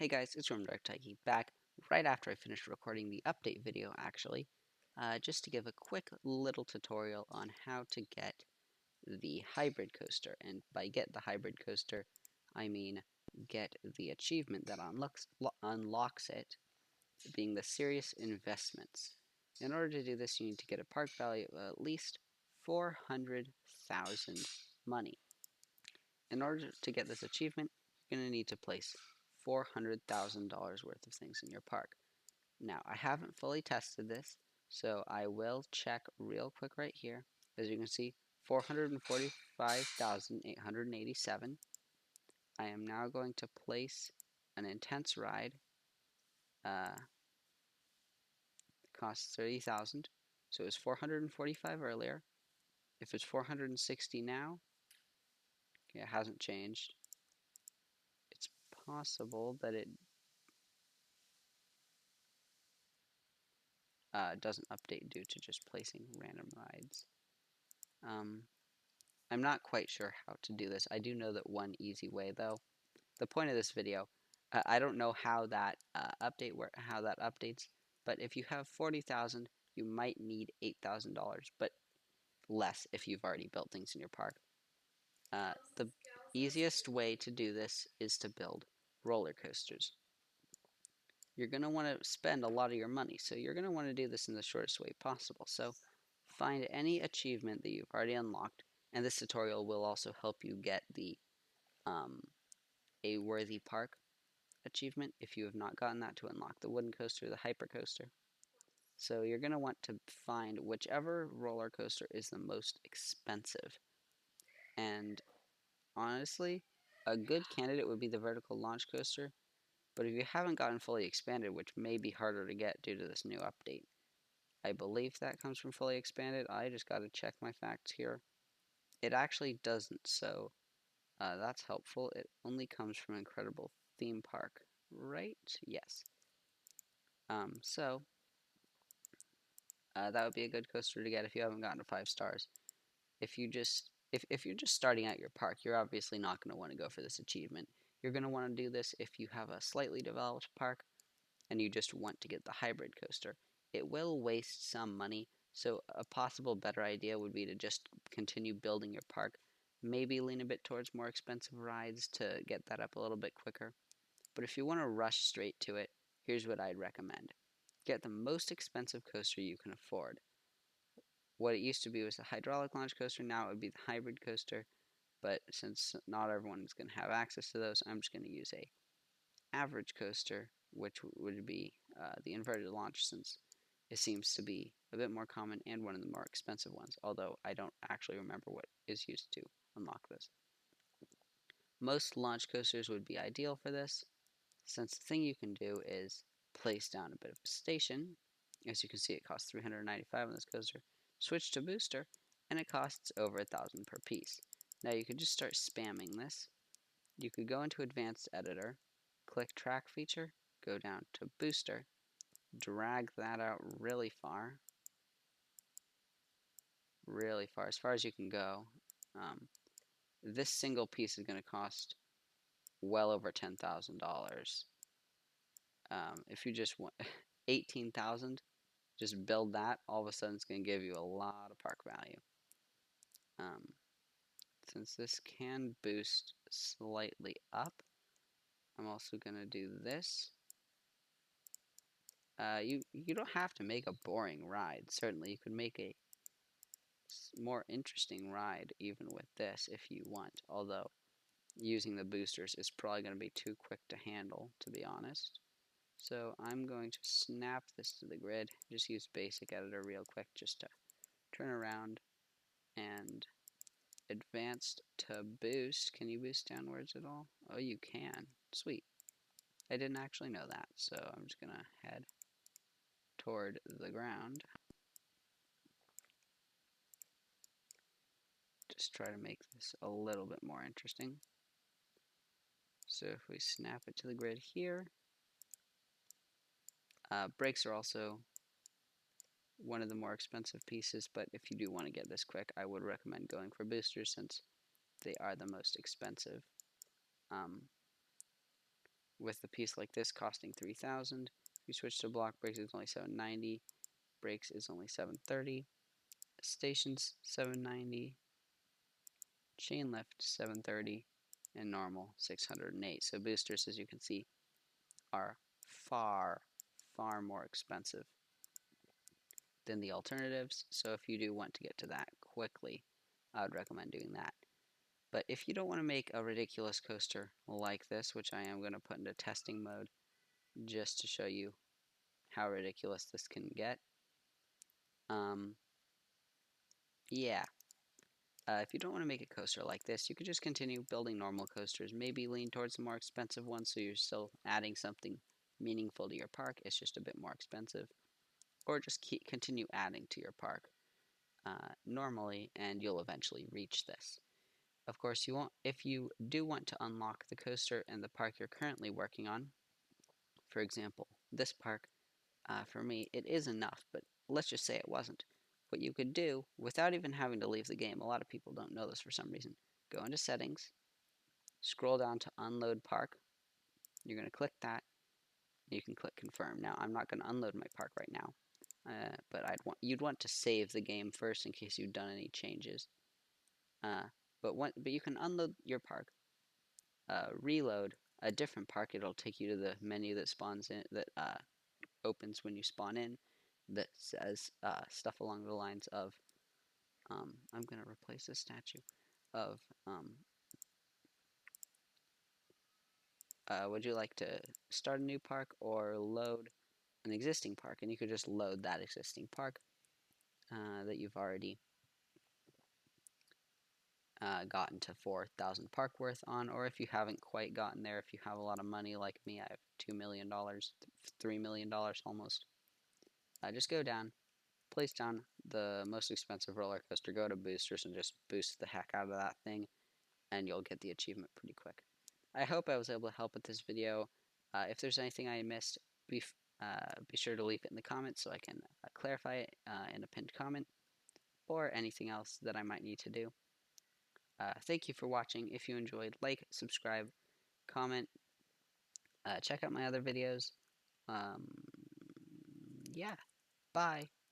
Hey guys, it's Roblox Tycoon back right after I finished recording the update video actually, just to give a quick little tutorial on how to get the hybrid coaster. And by get the hybrid coaster, I mean get the achievement that unlocks it, being the serious investments. In order to do this, you need to get a park value of at least 400,000 money. In order to get this achievement, you're going to need to place $400,000 worth of things in your park. Now, I haven't fully tested this, so I will check real quick right here. As you can see, 445,887. I am now going to place an intense ride. Costs 30,000. So it was 445 earlier. If it's 460 now, okay, it hasn't changed. It's possible that it doesn't update due to just placing random rides. I'm not quite sure how to do this. I do know that one easy way, though. The point of this video, I don't know how that updates, but if you have 40,000, you might need $8,000, but less if you've already built things in your park. The easiest way to do this is to build roller coasters. You're going to want to spend a lot of your money, so you're going to want to do this in the shortest way possible. So find any achievement that you've already unlocked, and this tutorial will also help you get the a worthy park achievement if you have not gotten that, to unlock the wooden coaster, the hyper coaster. So you're going to want to find whichever roller coaster is the most expensive. And honestly, a good candidate would be the vertical launch coaster, but if you haven't gotten fully expanded, which may be harder to get due to this new update, I believe that comes from fully expanded. I just got to check my facts here. It actually doesn't, so that's helpful. It only comes from Incredible Theme Park, right? Yes. So that would be a good coaster to get if you haven't gotten to 5 stars. If you're just starting out your park, you're obviously not going to want to go for this achievement. You're going to want to do this if you have a slightly developed park and you just want to get the hybrid coaster. It will waste some money, so a possible better idea would be to just continue building your park. Maybe lean a bit towards more expensive rides to get that up a little bit quicker. But if you want to rush straight to it, here's what I'd recommend. Get the most expensive coaster you can afford. What it used to be was a hydraulic launch coaster, now it would be the hybrid coaster, but since not everyone is going to have access to those, I'm just going to use a average coaster, which would be the inverted launch, since it seems to be a bit more common and one of the more expensive ones, although I don't actually remember what is used to unlock this. Most launch coasters would be ideal for this, since the thing you can do is place down a bit of a station. As you can see, it costs 395 on this coaster. Switch to booster, and it costs over 1,000 per piece. Now you could just start spamming this. You could go into Advanced Editor, click Track Feature, go down to Booster, drag that out really far, as far as you can go. This single piece is going to cost well over $10,000. If you just want 18,000, just build that. All of a sudden, it's going to give you a lot of park value. Since this can boost slightly up, I'm also going to do this. You don't have to make a boring ride. Certainly, you could make a more interesting ride even with this if you want. Although using the boosters is probably going to be too quick to handle, to be honest. So I'm going to snap this to the grid. Just use Basic Editor real quick just to turn around and advanced to boost. Can you boost downwards at all? Oh, you can. Sweet. I didn't actually know that, so I'm just going to head toward the ground. Just try to make this a little bit more interesting. So if we snap it to the grid here, brakes are also one of the more expensive pieces, but if you do want to get this quick, I would recommend going for boosters since they are the most expensive. with a piece like this costing 3,000. If you switch to block brakes, it's only 790. Brakes is only 730. Stations 790. Chain lift 730. And normal 608. So boosters, as you can see, are far, far more expensive than the alternatives. So if you do want to get to that quickly, I would recommend doing that. But if you don't want to make a ridiculous coaster like this, which I am going to put into testing mode just to show you how ridiculous this can get, yeah. If you don't want to make a coaster like this, you could just continue building normal coasters. Maybe lean towards the more expensive ones so you're still adding something meaningful to your park. It's just a bit more expensive. Or just continue adding to your park normally, and you'll eventually reach this. Of course, you won't. If you do want to unlock the coaster in the park you're currently working on, for example, this park, for me, it is enough, but let's just say it wasn't. What you could do, without even having to leave the game, a lot of people don't know this for some reason, go into settings, scroll down to unload park, you're going to click that, you can click confirm. Now, I'm not going to unload my park right now, but you'd want to save the game first in case you've done any changes. But you can unload your park, reload a different park. It'll take you to the menu that spawns in, that opens when you spawn in, that says stuff along the lines of, I'm gonna replace this statue, of would you like to start a new park or load an existing park? And you could just load that existing park that you've already gotten to 4,000 park worth on, or if you haven't quite gotten there, if you have a lot of money like me, I have $2 million, $3 million almost, just go down, place down the most expensive roller coaster, go to boosters, and just boost the heck out of that thing, and you'll get the achievement pretty quick. I hope I was able to help with this video. If there's anything I missed, be sure to leave it in the comments so I can clarify it in a pinned comment, or anything else that I might need to do. Thank you for watching. If you enjoyed, like, subscribe, comment, check out my other videos. Yeah, bye.